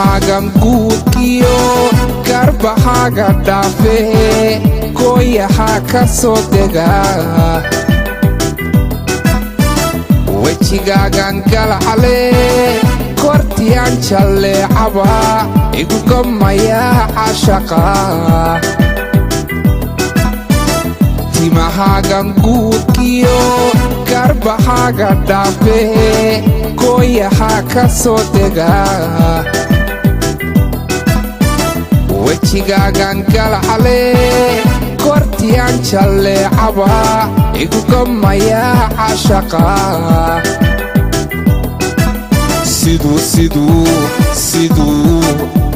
timahagan guudkiyo garbahaga dhaafe gooyaha ka soo dega wejigaagan galcale kortiyaan jalleecaba igu gamaya cashaqa timahagan guudkiyo garbahaga dhaafe gooyaha ka soo dega wejigaagan galcale kortiyaan jalleecaba igu gamaya cashaqa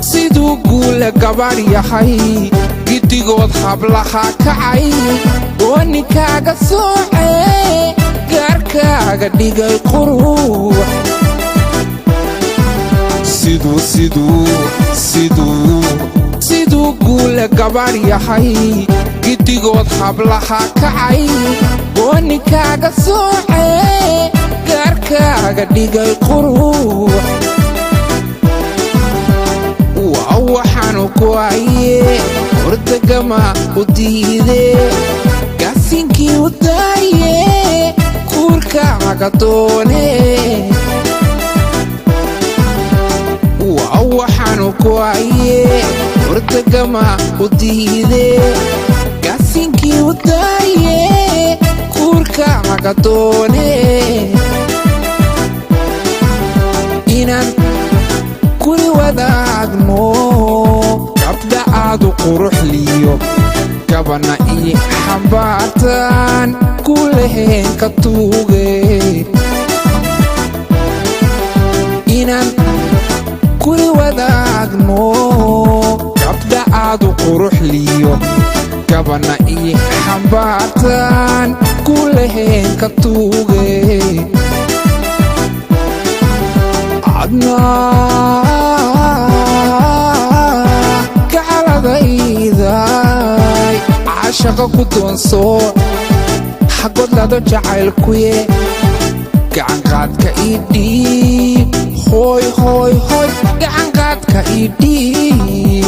siduu guule gabadh yahay giddigood hablaha kacay oo ninkaaga soocee gaarkaaga dhigay qurux siduu guule gabadh yahay giddigood hablaha kacay oo ninkaaga soocee gaarkaaga dhigay qurux waa waxaanu ku haye hordagama u diide gaasinkii u daaye kuurkaaga doone waa waxaanu ku haye hordagama u diide gaasinkii u daaye kuurkaaga doone inaan kuli wadaagno gabdha aadu quruxliyo gabana ii xambaartaan ku lahayn ka tuuge inaan kuli wadaagno gabdha aadu quruxliyo gabana ii xambaartaan ku lahayn ka tuuge gacaladayday cashaqa ku doonso xagodlado jacaylkuye gacanqaadka ii dhiib hooy gacanqaadka ii dhiib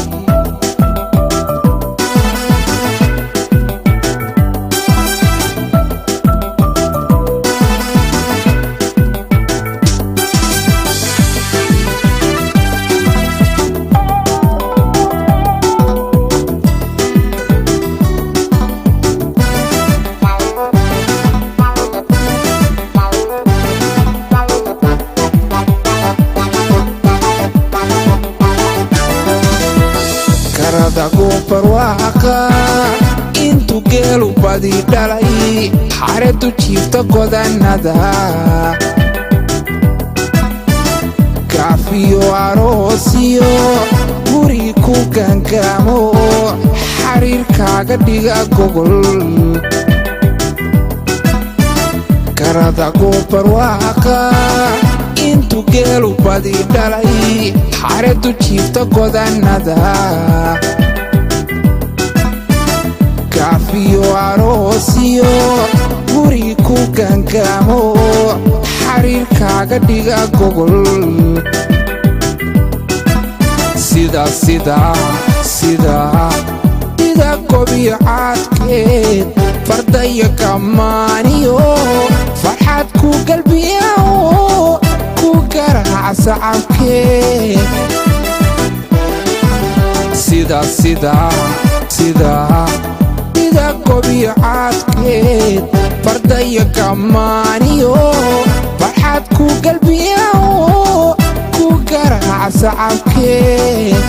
barwaaqa intuu geelu badi dhalay xareedu jiifta godannada kaafiyo aroosiyo guri ku gangaamo xariirkaaga dhiga gogol karadago barwaaqa intuu geelu badi dhalay xareedu jiifta godannada kaafiyo aroosiyo guri ku gangaamo xariirkaaga dhiga gogol sida gobiyo caadkeed fardaya kamaaniyo farxad ku galbiyaho ku garaaca sacabkeed sida gobiyo caadkeed fardaya kamaaniyo farxad ku galbiyaho ku garaaca sacabkeed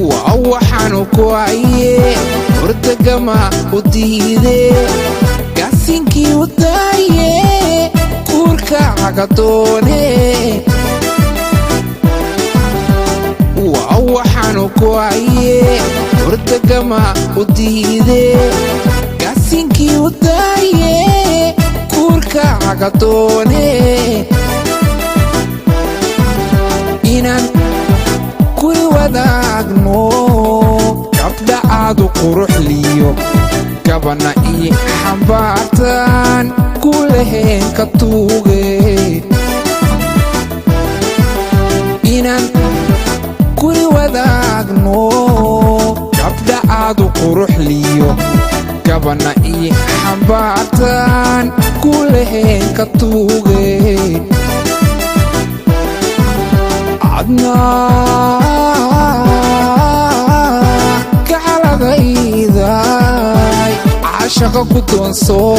waa waxaanu ku haye hordagama u diide gaasinkii u daaye kuurkaaga doone waa waxaanu ku haye hordagama u diide gaasinkii u daaye kuurkaaga doone inaan kuli wadaagno gabdha aadu quruxliyo gabana ii xambaartaan ku lahayn ka tuuge inaan guri wadaagno gabdha aad u quruxliyo gabana ii xambaartaan ku leheen ka tuugeen adna gacaladayday caashaqa ku doonsoo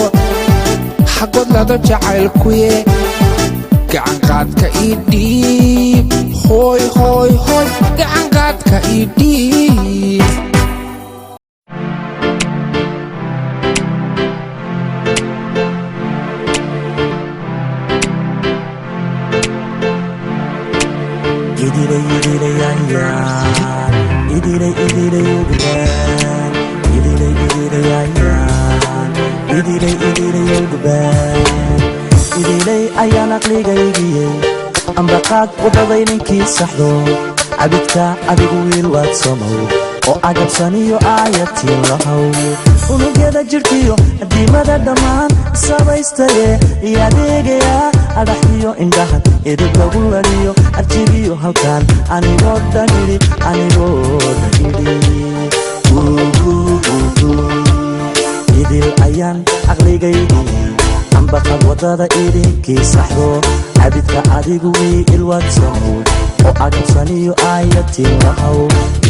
xagood lada jacaylkuye gacanqaadka ii dhiib hooy hooy hooy gacanqaadka ii dhiib idilay ayaan aqligaygiyey ambaqaad wadaday ninkii saxdo cabidka adigu wiil waad somow oo agabsaniyo aayatiin lahow unugyada jirhkiyo addiimada dhammaan sabaystaye iyo adeegaya adhaxdiyo indhahan edib lagu ladiyo arjigiyo halkaan anigoo dhanidhi idil ayaan aqligaygiyey ambaqad wadada idinkii saxdo cabidka adigu wiil waad somow oo agabsaniyo aayatiin lahow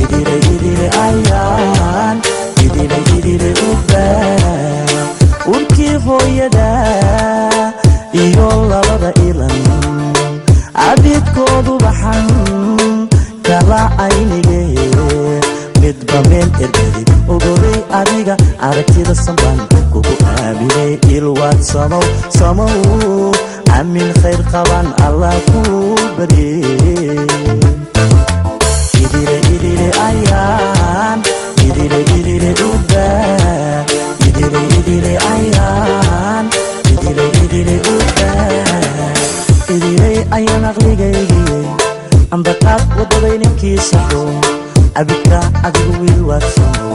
idile ayaan idile ubaan urkii hooyada iyo labada ilan cabidkoodu baxan kala aynige midba meel ergadib ogolay adiga aragtida sanbaan kugu aaminay ilwaad samow amin khayr qaban allah ku barye idile ayaan idile ubaan idile ayaan idile ubaan idilay ayaan aqligaygiyey ambaqaad wadaday ninkii saxdo cabidka adigu wiil waad somow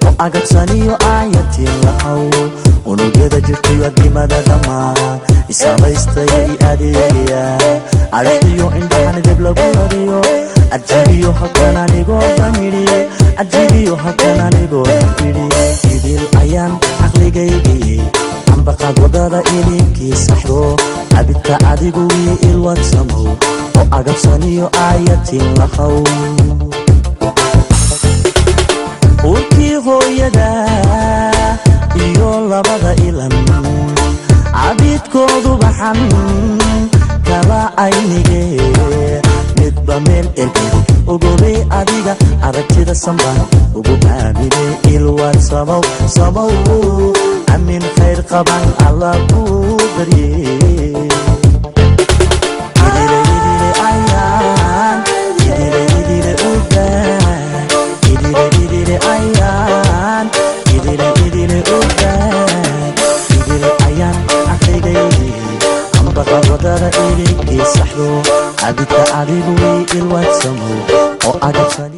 oo agabsaniyo aayatiin lahow unugyada jirhkiyo addiimada dhammaan isabaystaya i adeegaya adhaxdiyo indhahan dib lagu ladiyo arjigiyo halkan anigoo dhanidhi idil ayaan aqligaygiyey ambaqaad wadada idinkii saxdo cabidka adigu wiil waad somow oo agabsaniyo aayatiin lahow urkii hooyada iyo labada ilan cabidkoodu baxan kala aynige midba meel ergedi ogolay adiga aragtida sanbaan ugu aaminay ilwaad samow amin khayr qaban allah ku barye idile ayaan idile ubaan idile ayaan idile ubaan idile ayaan aqligaygiyey ambaqad wadada idinkii saxdo cabidka adigu wiil waad somow oo agabsani